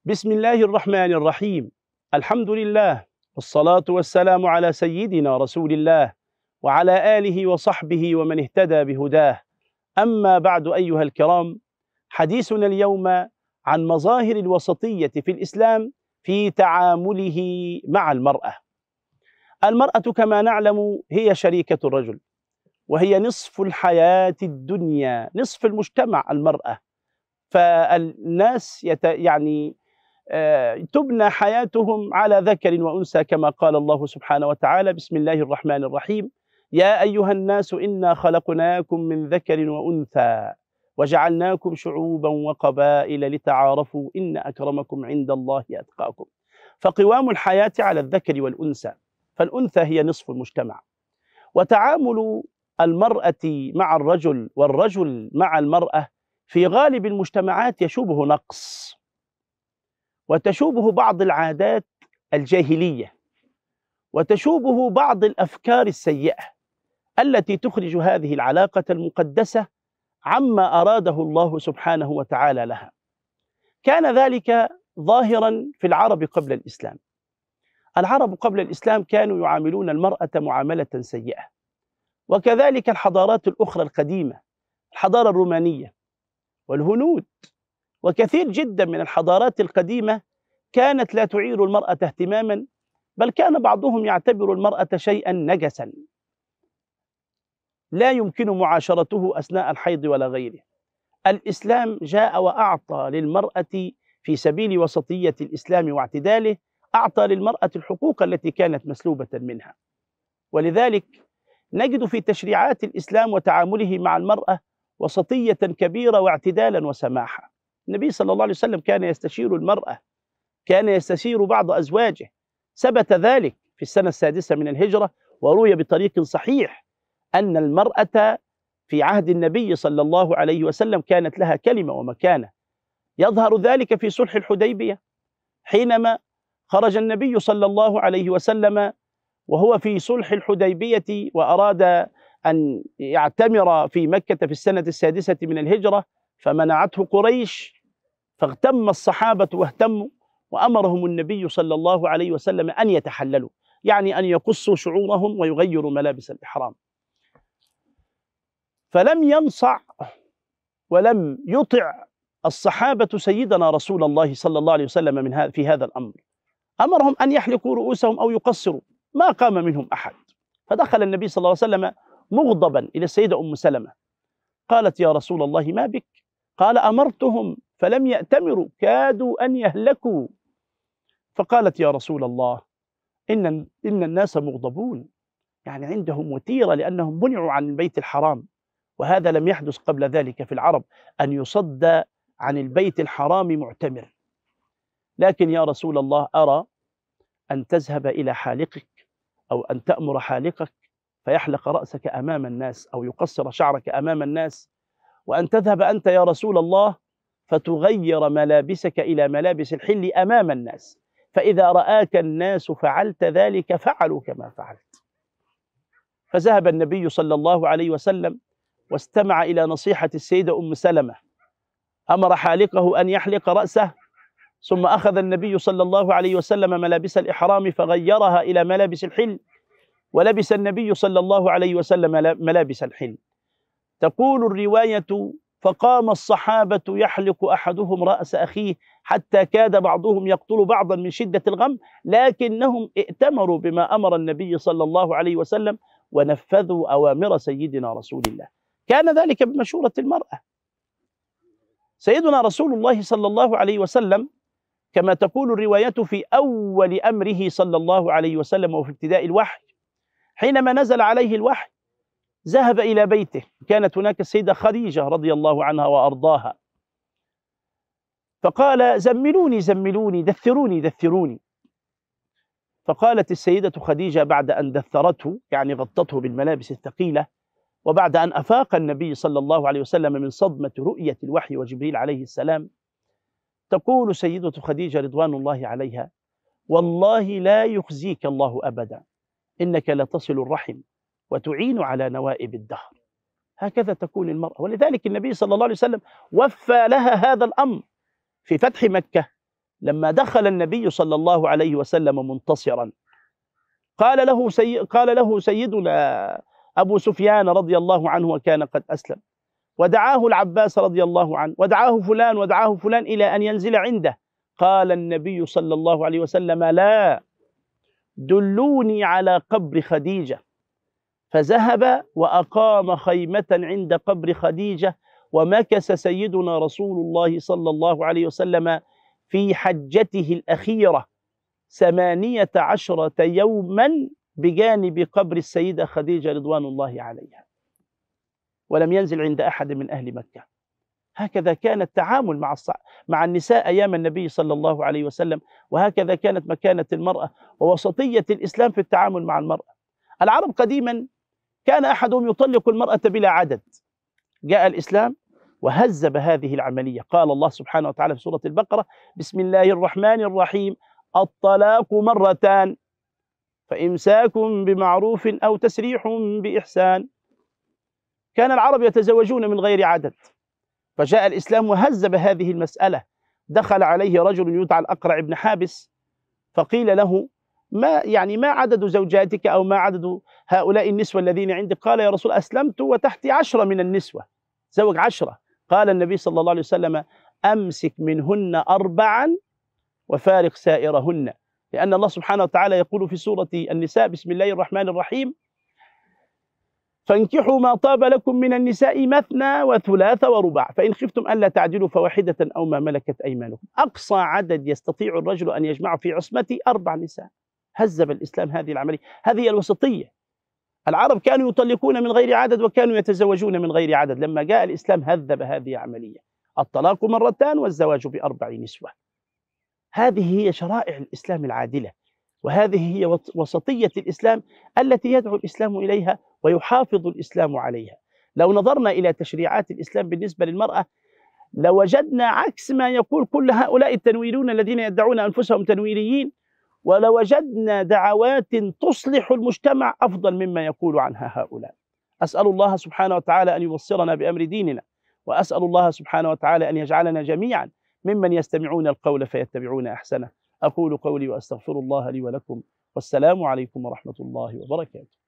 بسم الله الرحمن الرحيم. الحمد لله والصلاة والسلام على سيدنا رسول الله وعلى آله وصحبه ومن اهتدى بهداه. أما بعد أيها الكرام، حديثنا اليوم عن مظاهر الوسطية في الإسلام في تعامله مع المرأة. المرأة كما نعلم هي شريكة الرجل، وهي نصف الحياة الدنيا، نصف المجتمع المرأة. فالناس تبنى حياتهم على ذكر وأنثى كما قال الله سبحانه وتعالى: بسم الله الرحمن الرحيم، يا أيها الناس إنا خلقناكم من ذكر وأنثى وجعلناكم شعوبا وقبائل لتعارفوا إن أكرمكم عند الله أتقاكم. فقوام الحياة على الذكر والأنثى، فالأنثى هي نصف المجتمع. وتعامل المرأة مع الرجل والرجل مع المرأة في غالب المجتمعات يشوبه نقص، وتشوبه بعض العادات الجاهلية، وتشوبه بعض الأفكار السيئة التي تخرج هذه العلاقة المقدسة عما أراده الله سبحانه وتعالى لها. كان ذلك ظاهرا في العرب قبل الإسلام. العرب قبل الإسلام كانوا يعاملون المرأة معاملة سيئة، وكذلك الحضارات الأخرى القديمة، الحضارة الرومانية والهنود وكثير جدا من الحضارات القديمة كانت لا تعير المرأة اهتماما، بل كان بعضهم يعتبر المرأة شيئا نجسا لا يمكن معاشرته أثناء الحيض ولا غيره. الإسلام جاء وأعطى للمرأة في سبيل وسطية الإسلام واعتداله، أعطى للمرأة الحقوق التي كانت مسلوبة منها. ولذلك نجد في تشريعات الإسلام وتعامله مع المرأة وسطية كبيرة واعتدالا وسماحة. النبي صلى الله عليه وسلم كان يستشير المرأة، كان يستشير بعض أزواجه. ثبت ذلك في السنة السادسة من الهجرة، وروي بطريق صحيح أن المرأة في عهد النبي صلى الله عليه وسلم كانت لها كلمة ومكانة. يظهر ذلك في صلح الحديبية، حينما خرج النبي صلى الله عليه وسلم وهو في صلح الحديبية وأراد أن يعتمر في مكة في السنة السادسة من الهجرة، فمنعته قريش، فاغتم الصحابة واهتموا، وأمرهم النبي صلى الله عليه وسلم أن يتحللوا، يعني أن يقصوا شعورهم ويغيروا ملابس الإحرام. فلم ينصع ولم يطع الصحابة سيدنا رسول الله صلى الله عليه وسلم في هذا الأمر. أمرهم أن يحلقوا رؤوسهم أو يقصروا، ما قام منهم أحد. فدخل النبي صلى الله عليه وسلم مغضبا إلى السيدة أم سلمة، قالت: يا رسول الله ما بك؟ قال: أمرتهم فلم يأتمروا، كادوا أن يهلكوا. فقالت: يا رسول الله، إن الناس مغضبون، يعني عندهم وتيرة لأنهم منعوا عن البيت الحرام، وهذا لم يحدث قبل ذلك في العرب أن يصد عن البيت الحرام معتمر. لكن يا رسول الله أرى أن تذهب إلى حالقك أو أن تأمر حالقك فيحلق رأسك أمام الناس أو يقصر شعرك أمام الناس، وأن تذهب أنت يا رسول الله فتغير ملابسك إلى ملابس الحل أمام الناس، فإذا رآك الناس فعلت ذلك فعلوا كما فعلت. فذهب النبي صلى الله عليه وسلم واستمع إلى نصيحة السيدة أم سلمة، أمر حالقه أن يحلق رأسه، ثم أخذ النبي صلى الله عليه وسلم ملابس الإحرام فغيرها إلى ملابس الحل، ولبس النبي صلى الله عليه وسلم ملابس الحل. تقول الرواية: فقام الصحابة يحلق أحدهم رأس أخيه حتى كاد بعضهم يقتل بعضا من شدة الغم، لكنهم ائتمروا بما أمر النبي صلى الله عليه وسلم ونفذوا أوامر سيدنا رسول الله. كان ذلك بمشورة المرأة. سيدنا رسول الله صلى الله عليه وسلم كما تقول الرواية في أول أمره صلى الله عليه وسلم وفي ابتداء الوحي، حينما نزل عليه الوحي ذهب إلى بيته. كانت هناك السيدة خديجة رضي الله عنها وأرضاها، فقال: زملوني زملوني، دثروني دثروني. فقالت السيدة خديجة بعد أن دثرته، يعني غطته بالملابس الثقيلة، وبعد أن أفاق النبي صلى الله عليه وسلم من صدمة رؤية الوحي وجبريل عليه السلام، تقول سيدة خديجة رضوان الله عليها: والله لا يخزيك الله أبدا، إنك لتصل الرحم وتعين على نوائب الدهر. هكذا تكون المرأة. ولذلك النبي صلى الله عليه وسلم وفى لها هذا الأمر في فتح مكة، لما دخل النبي صلى الله عليه وسلم منتصرا قال له سيدنا أبو سفيان رضي الله عنه وكان قد أسلم، ودعاه العباس رضي الله عنه، ودعاه فلان إلى أن ينزل عنده. قال النبي صلى الله عليه وسلم: لا، دلوني على قبر خديجة. فذهب وأقام خيمة عند قبر خديجة، ومكث سيدنا رسول الله صلى الله عليه وسلم في حجته الأخيرة 18 يوما بجانب قبر السيدة خديجة رضوان الله عليها، ولم ينزل عند أحد من أهل مكة. هكذا كان التعامل مع النساء أيام النبي صلى الله عليه وسلم، وهكذا كانت مكانة المرأة ووسطية الإسلام في التعامل مع المرأة. العرب قديما كان أحدهم يطلق المرأة بلا عدد. جاء الإسلام وهذب هذه العملية. قال الله سبحانه وتعالى في سورة البقرة: بسم الله الرحمن الرحيم: الطلاق مرتان، فإمساك بمعروف أو تسريح بإحسان. كان العرب يتزوجون من غير عدد، فجاء الإسلام وهذب هذه المسألة. دخل عليه رجل يدعى الأقرع بن حابس، فقيل له: ما عدد زوجاتك، أو ما عدد هؤلاء النسوة الذين عندك؟ قال: يا رسول، أسلمت وتحتي 10 من النسوة، زوج 10. قال النبي صلى الله عليه وسلم: أمسك منهن 4 وفارق سائرهن، لأن الله سبحانه وتعالى يقول في سورة النساء: بسم الله الرحمن الرحيم: فانكحوا ما طاب لكم من النساء مثنى وثلاث ورباع، فإن خفتم ألا تعدلوا فواحدة أو ما ملكت أيمانكم. أقصى عدد يستطيع الرجل أن يجمع في عصمته 4 نساء. هذب الإسلام هذه العملية. هذه الوسطية. العرب كانوا يطلقون من غير عدد وكانوا يتزوجون من غير عدد. لما جاء الإسلام هذب هذه العملية: الطلاق مرتان والزواج ب4 نسوة. هذه هي شرائع الإسلام العادلة، وهذه هي وسطية الإسلام التي يدعو الإسلام إليها ويحافظ الإسلام عليها. لو نظرنا إلى تشريعات الإسلام بالنسبة للمرأة لوجدنا عكس ما يقول كل هؤلاء التنويرون الذين يدعون أنفسهم تنويريين، ولوجدنا دعوات تصلح المجتمع أفضل مما يقول عنها هؤلاء. أسأل الله سبحانه وتعالى أن يبصرنا بأمر ديننا، وأسأل الله سبحانه وتعالى أن يجعلنا جميعا ممن يستمعون القول فيتبعون أحسنه. أقول قولي وأستغفر الله لي ولكم، والسلام عليكم ورحمة الله وبركاته.